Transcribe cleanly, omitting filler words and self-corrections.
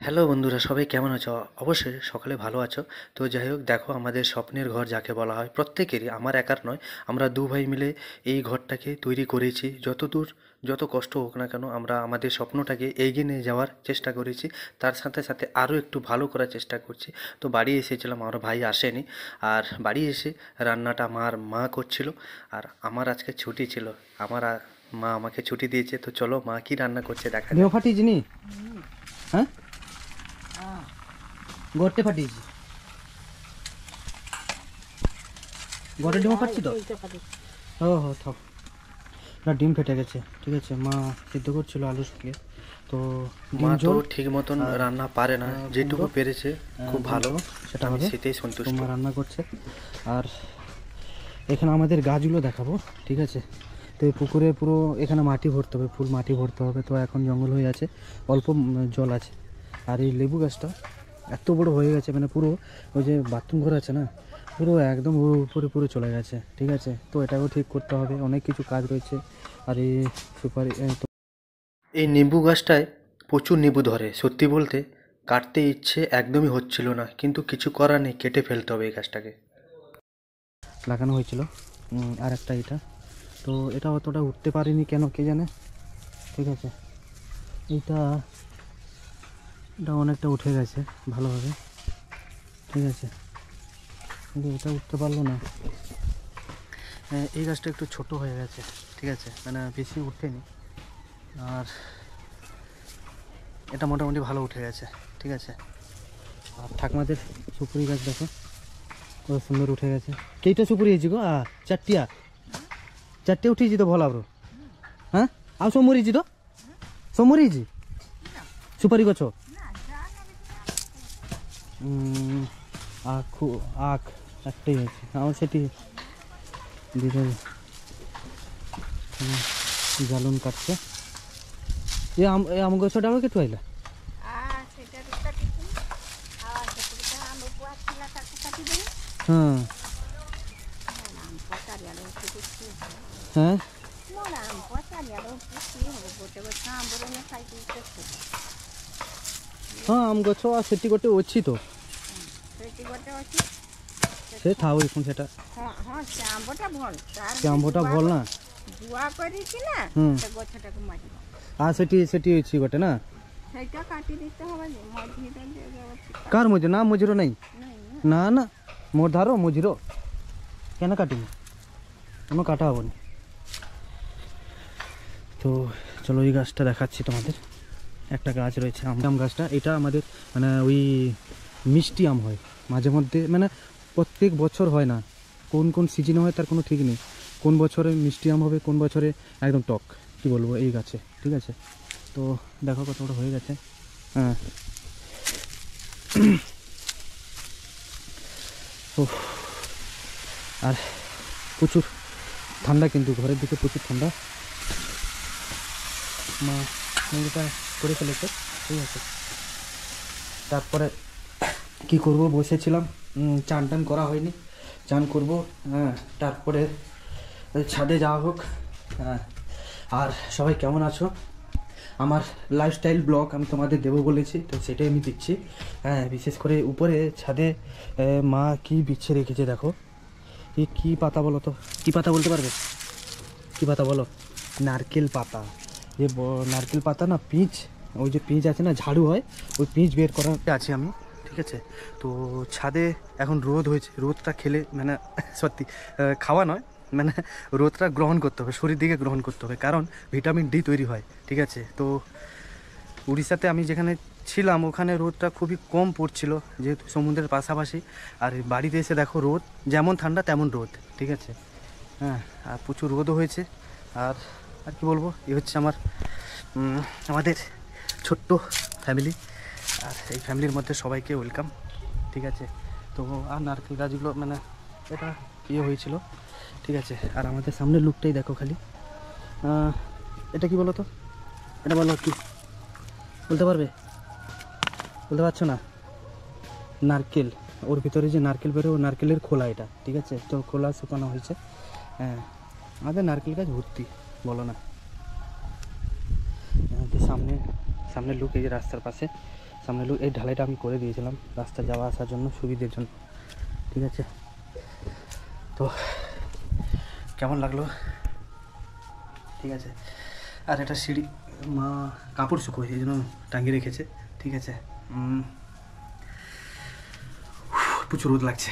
Hello বন্ধুরা, সবাই কেমন আছো? অবশ্যই সকলে ভালো আছো। তো যাই হোক, দেখো আমাদের স্বপ্নের ঘর যাকে বলা হয় প্রত্যেকেরই, আমার একার নয়। আমরা দু ভাই মিলে এই ঘরটাকে তৈরি করেছি। যতদূর যত কষ্ট হোক না কেন, আমরা আমাদের স্বপ্নটাকে এগিয়ে নিয়ে যাওয়ার চেষ্টা করেছি। তার সাথে সাথে আরও একটু ভালো করার চেষ্টা করছি। তো বাড়ি এসেছিলাম, আমার ভাই আসেনি। আর বাড়ি এসে রান্নাটা আমার মা করছিল। আর আমার আজকে ছুটি ছিল। মা আমাকে ছুটি দিয়েছে। তো চলো মা কি রান্না করছে দেখা দেহ যাক। ফাটিয়েছি নি? হ্যাঁ, গড়তে ফাটিয়েছি। গড়ে ডিমও ফাটছি তো। ও হো থাক, না ডিম ফেটে গেছে। ঠিক আছে, মা সিদ্ধ করছিল আলু শুকিয়ে। তো মা ডিম তো ঝোল ঠিক মতন আর রান্না পারে না, যেটুকু কুমড়ো পেরেছে খুব ডিম ভালো। ঝোল সেটা আমি হবে। সেটাই তো সন্তুষ্ট। মা রান্না করছে। আর এখানে আমাদের গাছগুলো দেখাবো। ঠিক আছে, তো এই পুকুরে পুরো এখানে মাটি ভরতে হবে, ফুল মাটি ভরতে হবে। তো এখন জঙ্গল হয়ে আছে, অল্প জল আছে। আর এই লেবু গাছটা এত বড় হয়ে গেছে, মানে পুরো ওই যে বাথরুম ঘর আছে না, পুরো একদম ওর উপরে পুরো চলে গেছে। ঠিক আছে, তো এটাও ঠিক করতে হবে, অনেক কিছু কাজ রয়েছে। আর এই সুপারি এই নিম্বু গাছটায় প্রচুর নিম্বু ধরে, সত্যি বলতে কাটতে ইচ্ছে একদমই হচ্ছিল না, কিন্তু কিছু করার নেই, কেটে ফেলতে হবে এই গাছটাকে। লাগানো হয়েছিল। আর একটা এটা, তো এটা অতটা উঠতে পারিনি কেন কে জানে। ঠিক আছে, এইটা এটা অনেকটা উঠে গেছে ভালোভাবে। ঠিক আছে, কিন্তু এটা উঠতে পারলো না। এই গাছটা একটু ছোট হয়ে গেছে। ঠিক আছে, মানে বেশি উঠেনি। আর এটা মোটামুটি ভালো উঠে গেছে। ঠিক আছে, আর ঠাকুমাদের সুপুরি গাছ দেখো কত সুন্দর উঠে গেছে। কেইটা সুপুরি হয়েছি গো? চারটিয়া চারটে উঠেছি তো ଭଲ ଭାବରେ। হ্যাঁ, ଆଉ ସବୁ ମରିଛି ତ? ସବୁ ମରିଛି ସୁପାରି ଗଛ? ଆଖୁ ଆଖ একটাই আছে আমার সেটি দিতে জালুন কাটছে। ଏ ଆମ ଗଛଟା ଆଉ କେଠୁ ଆଇଲା? ହଁ হ্যাঁ, ହଁ ଆମ ଗଛ ସେଠି ଗୋଟେ ଅଛି ତ, ସେ ଥାଉ এখন ସେଟା। ସେ ଆମ୍ବଟା ଭଲ ନା। ଆଉ ସେଠି ସେଠି ଅଛି ଗୋଟେ ନା। କାହାର ମଝିର? ନା ମଝିର নাই, না না মোর ধারো মঝিরো কেন কাটিনি, কোনো কাটা হবনি। তো চলো এই গাছটা দেখাচ্ছি তোমাদের। একটা গাছ রয়েছে আম গাছটা, এটা আমাদের মানে ওই মিষ্টি আম হয় মাঝে মধ্যে, মানে প্রত্যেক বছর হয় না, কোন কোন সিজনে হয় তার কোনো ঠিক নেই। কোন বছরে মিষ্টি আম হবে, কোন বছরে একদম টক, কি বলবো এই গাছে। ঠিক আছে, তো দেখো কত বড় হয়ে গেছে। হ্যাঁ, ও আর প্রচুর ঠান্ডা, কিন্তু ঘরের দিকে প্রচুর ঠান্ডা। মা এটা করে ফেলেছে। ঠিক আছে, তারপরে কি করব, বসেছিলাম, চান টান করা হয়নি, চান করব। হ্যাঁ, তারপরে ছাদে যাওয়া হোক। হ্যাঁ, আর সবাই কেমন আছো? আমার লাইফস্টাইল ব্লগ আমি তোমাদের দেবো বলেছি, তো সেটাই আমি দিচ্ছি। হ্যাঁ, বিশেষ করে উপরে ছাদে মা কি বিছিয়ে রেখেছে দেখো। এই কী পাতা বলো তো? কী পাতা বলতে পারবে? কী পাতা বলো? নারকেল পাতা। যে নারকেল পাতা না, পিচ, ওই যে পিচ আছে না, ঝাড়ু হয়, ওই পিচ বের করার আছি আমি। ঠিক আছে, তো ছাদে এখন রোদ হয়েছে, রোদটা খেলে মানে সত্যি খাওয়া নয়, মানে রোদটা গ্রহণ করতে হবে, শরীর দিকে গ্রহণ করতে হবে, কারণ ভিটামিন ডি তৈরি হয়। ঠিক আছে, তো উড়িষ্যাতে আমি যেখানে ছিলাম ওখানে রোদটা খুবই কম পড়ছিল, যেহেতু সমুদ্রের পাশাপাশি। আর বাড়িতে এসে দেখো রোদ যেমন ঠান্ডা তেমন রোদ। ঠিক আছে, হ্যাঁ, আর প্রচুর রোদও হয়েছে। আর আর কি বলবো, এই হচ্ছে আমাদের ছোট্ট ফ্যামিলি। আর এই ফ্যামিলির মধ্যে সবাইকে ওয়েলকাম। ঠিক আছে, তো আর নারকেল গাছগুলো মানে এটা ইয়ে হয়েছিল। ঠিক আছে, আর আমাদের সামনের লুকটাই দেখো খালি। এটা কি বলো তো? এটা বলো, কি বলতে পারবে? বলতে পারছো না? নারকেল, ওর ভিতরে যে নারকেল বেরো, নারকেলের খোলা এটা। ঠিক আছে, তো খোলা শুকানো হয়েছে। হ্যাঁ, আমাদের নারকেল গাছ ভর্তি, বলো না। সামনে সামনে লুক এই যে রাস্তার পাশে, সামনে এই ঢালাইটা আমি করে দিয়েছিলাম রাস্তা যাওয়া আসার জন্য, সুবিধের জন্য। ঠিক আছে, তো কেমন লাগলো? ঠিক আছে, আর এটা সিঁড়ি মা কাপড় শুকোয় এই জন্য টাঙিয়ে রেখেছে। ঠিক আছে, প্রচুর রোদ লাগছে।